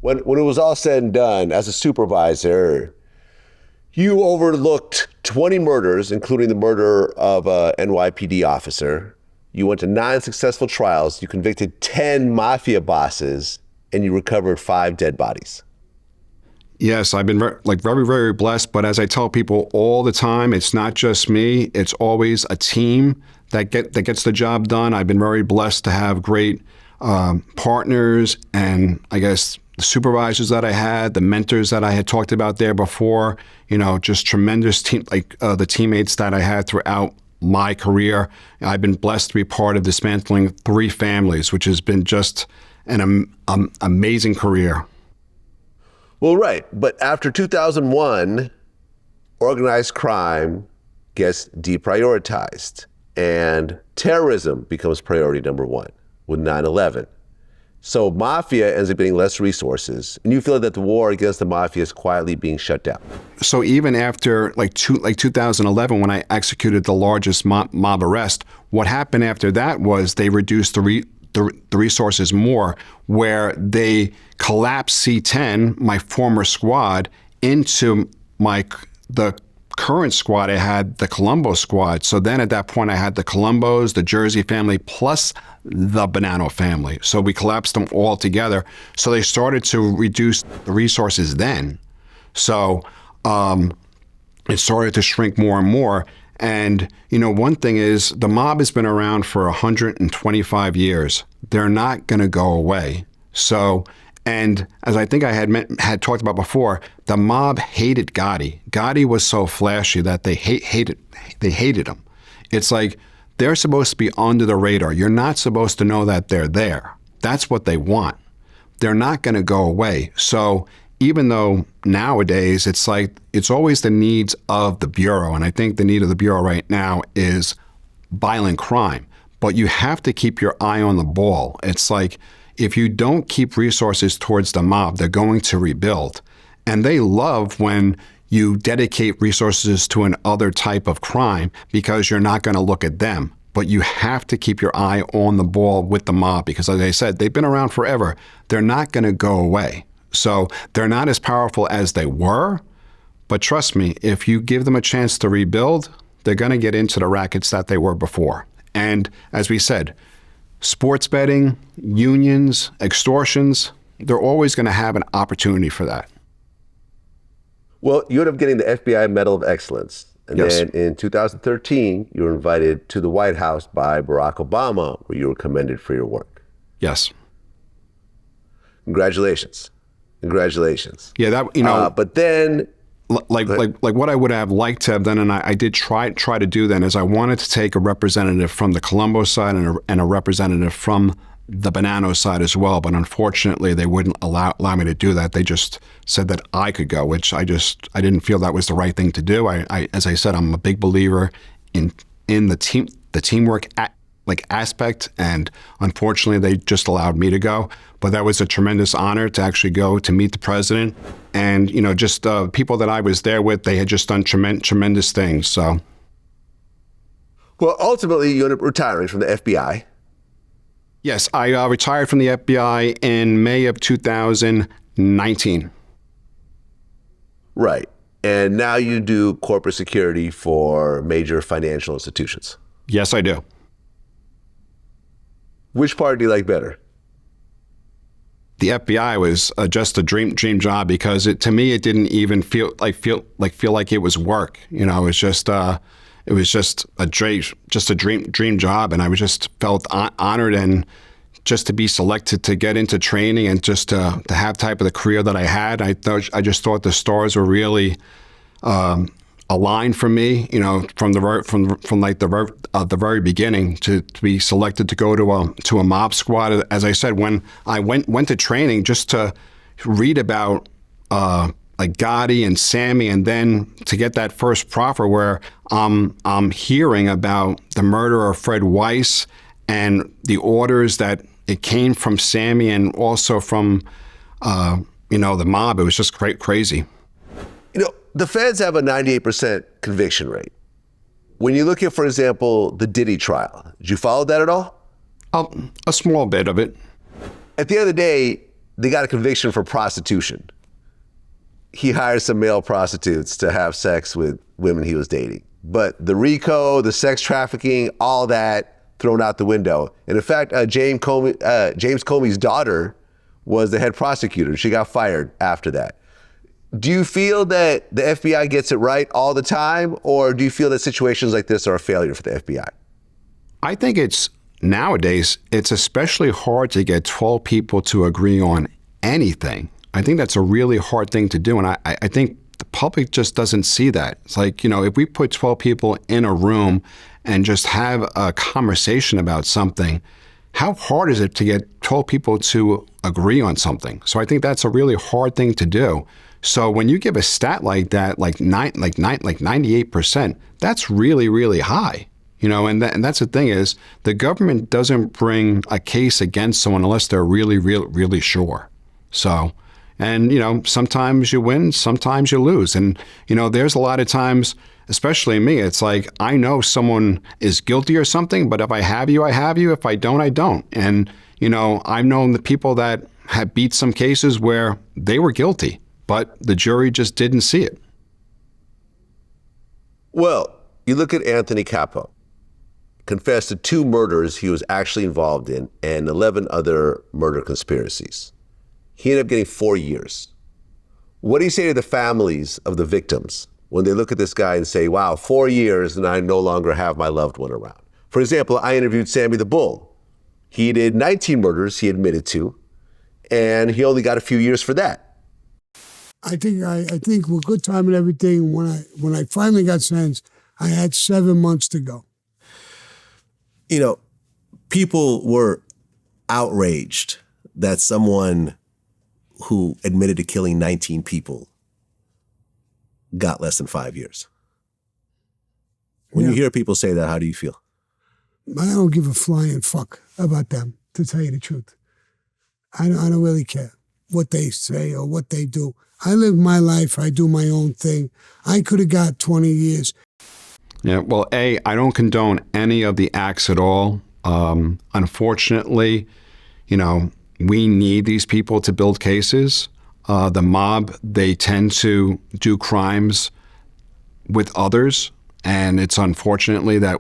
When it was all said and done, as a supervisor, you overlooked 20 murders, including the murder of a NYPD officer. You went to 9 successful trials. You convicted 10 mafia bosses, and you recovered 5 dead bodies. Yes, I've been very, very blessed. But as I tell people all the time, it's not just me. It's always a team that gets the job done. I've been very blessed to have great partners, and I guess the supervisors that I had, the mentors that I had talked about there before, just tremendous team, the teammates that I had throughout my career. I've been blessed to be part of dismantling 3 families, which has been just an amazing career. Well, right. But after 2001, organized crime gets deprioritized and terrorism becomes priority number 1 with 9/11. So Mafia ends up getting less resources, and you feel that the war against the Mafia is quietly being shut down. So even after 2011, when I executed the largest mob arrest, what happened after that was they reduced the resources more, where they collapsed C10, my former squad, into the current squad. I had the Colombo squad. So then at that point, I had the Colombos, the Jersey family, plus the Bonanno family. So we collapsed them all together. So they started to reduce the resources then. So it started to shrink more and more. And, one thing is the mob has been around for 125 years. They're not going to go away. So, and as I think I had talked about before, the mob hated Gotti. Gotti was so flashy that they hated him. It's like they're supposed to be under the radar. You're not supposed to know that they're there. That's what they want. They're not going to go away. So even though nowadays it's like it's always the needs of the Bureau, and I think the need of the Bureau right now is violent crime, but you have to keep your eye on the ball. It's like if you don't keep resources towards the mob, they're going to rebuild. And they love when you dedicate resources to an other type of crime because you're not going to look at them. But you have to keep your eye on the ball with the mob because, as I said, they've been around forever. They're not going to go away. So they're not as powerful as they were, but trust me, if you give them a chance to rebuild, they're going to get into the rackets that they were before. And as we said, sports betting, unions, extortions, they're always going to have an opportunity for that. Well, you ended up getting the FBI Medal of Excellence. And Yes. then in 2013, you were invited to the White House by Barack Obama, where you were commended for your work. Yes. Congratulations. Congratulations. Yeah, that, but then like what I would have liked to have done, and I did try to do then, is I wanted to take a representative from the Colombo side and a representative from the Bonanno side as well. But unfortunately, they wouldn't allow me to do that. They just said that I could go, which I didn't feel that was the right thing to do. I as I said, I'm a big believer in the teamwork aspect, and unfortunately, they just allowed me to go. But that was a tremendous honor to actually go to meet the president, and just people that I was there with, they had just done tremendous things. So, well, ultimately, you ended up retiring from the FBI. Yes, I retired from the FBI in May of 2019. Right, and now you do corporate security for major financial institutions. Yes, I do. Which part do you like better? The FBI was just a dream job because to me it didn't even feel like it was work. It was just a dream job, and I was just felt honored and just to be selected to get into training and just to have type of the career that I had. I just thought the stars were really aligned for me, from the very beginning to be selected to go to a mob squad. As I said, when I went to training just to read about like Gotti and Sammy, and then to get that first proffer where I'm hearing about the murder of Fred Weiss and the orders that it came from Sammy and also from the mob. It was just crazy. The feds have a 98% conviction rate. When you look at, for example, the Diddy trial, did you follow that at all? A small bit of it. At the end of the day, they got a conviction for prostitution. He hired some male prostitutes to have sex with women he was dating. But the RICO, the sex trafficking, all that thrown out the window. And in fact, James Comey's daughter was the head prosecutor. She got fired after that. Do you feel that the FBI gets it right all the time, or do you feel that situations like this are a failure for the FBI? I think nowadays, it's especially hard to get 12 people to agree on anything. I think that's a really hard thing to do. And I think the public just doesn't see that. It's like, if we put 12 people in a room and just have a conversation about something, how hard is it to get 12 people to agree on something? So I think that's a really hard thing to do. So when you give a stat like that, like 98%, that's really, really high. And that's the thing is the government doesn't bring a case against someone unless they're really, really, really sure. So, and sometimes you win, sometimes you lose. And, there's a lot of times, especially me, it's like, I know someone is guilty or something, but if I have you, I have you. If I don't, I don't. And, I've known the people that have beat some cases where they were guilty, but the jury just didn't see it. Well, you look at Anthony Capo, confessed to 2 murders he was actually involved in and 11 other murder conspiracies. He ended up getting 4 years. What do you say to the families of the victims when they look at this guy and say, wow, 4 years and I no longer have my loved one around? For example, I interviewed Sammy the Bull. He did 19 murders he admitted to, and he only got a few years for that. I think with good time and everything, when I finally got sentenced, I had 7 months to go. People were outraged that someone who admitted to killing 19 people got less than 5 years. When you hear people say that, how do you feel? I don't give a flying fuck about them, to tell you the truth. I don't really care what they say or what they do. I live my life. I do my own thing. I could have got 20 years. Yeah, well, I don't condone any of the acts at all. Unfortunately, we need these people to build cases. The mob, they tend to do crimes with others, and it's unfortunately that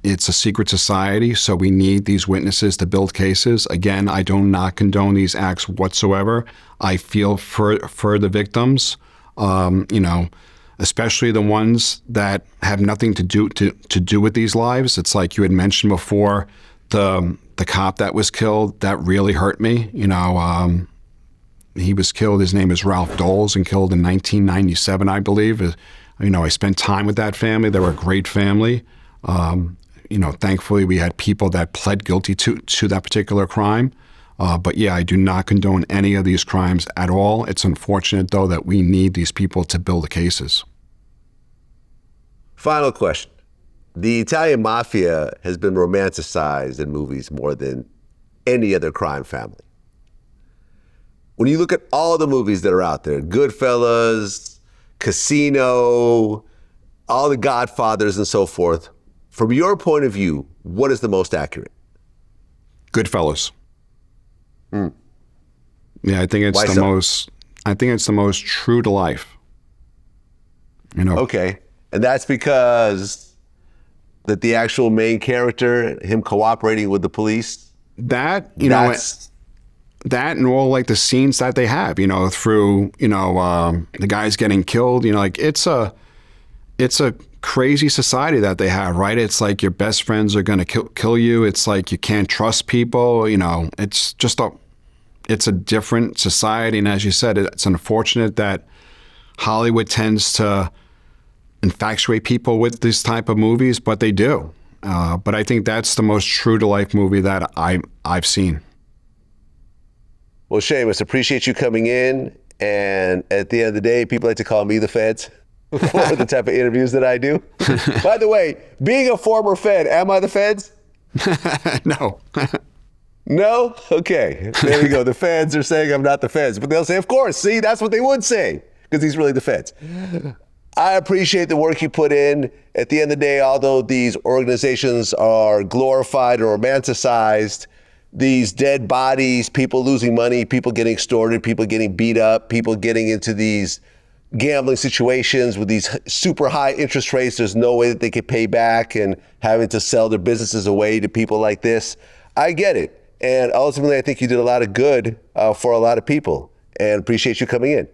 it's a secret society, so we need these witnesses to build cases. Again, I do not condone these acts whatsoever. I feel for the victims, especially the ones that have nothing to do with these lives. It's like you had mentioned before, the cop that was killed, that really hurt me. He was killed, his name is Ralph Doles, and killed in 1997, I believe. I spent time with that family. They were a great family. Thankfully we had people that pled guilty to that particular crime. But yeah, I do not condone any of these crimes at all. It's unfortunate, though, that we need these people to build the cases. Final question. The Italian Mafia has been romanticized in movies more than any other crime family. When you look at all the movies that are out there, Goodfellas, Casino, all the Godfathers and so forth, from your point of view, what is the most accurate? Goodfellas. Yeah, I think it's the most true to life. Okay. And that's because that the actual main character, him cooperating with the police, that and all like the scenes that they have, through, the guys getting killed, it's a crazy society that they have, right? It's like your best friends are going to kill you. It's like you can't trust people, it's just it's a different society. And as you said, it's unfortunate that Hollywood tends to infatuate people with this type of movies, but they do. But I think that's the most true to life movie that I've seen. Well, Seamus, appreciate you coming in. And at the end of the day, people like to call me the feds for the type of interviews that I do. By the way, being a former Fed, am I the feds? No. No? Okay. There we go. The feds are saying I'm not the feds. But they'll say, of course, see, that's what they would say, because he's really the feds. I appreciate the work you put in. At the end of the day, although these organizations are glorified or romanticized, these dead bodies, people losing money, people getting extorted, people getting beat up, people getting into these gambling situations with these super high interest rates. There's no way that they could pay back, and having to sell their businesses away to people like this. I get it. And ultimately, I think you did a lot of good for a lot of people, and appreciate you coming in.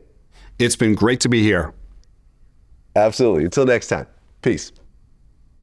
It's been great to be here. Absolutely. Until next time. Peace.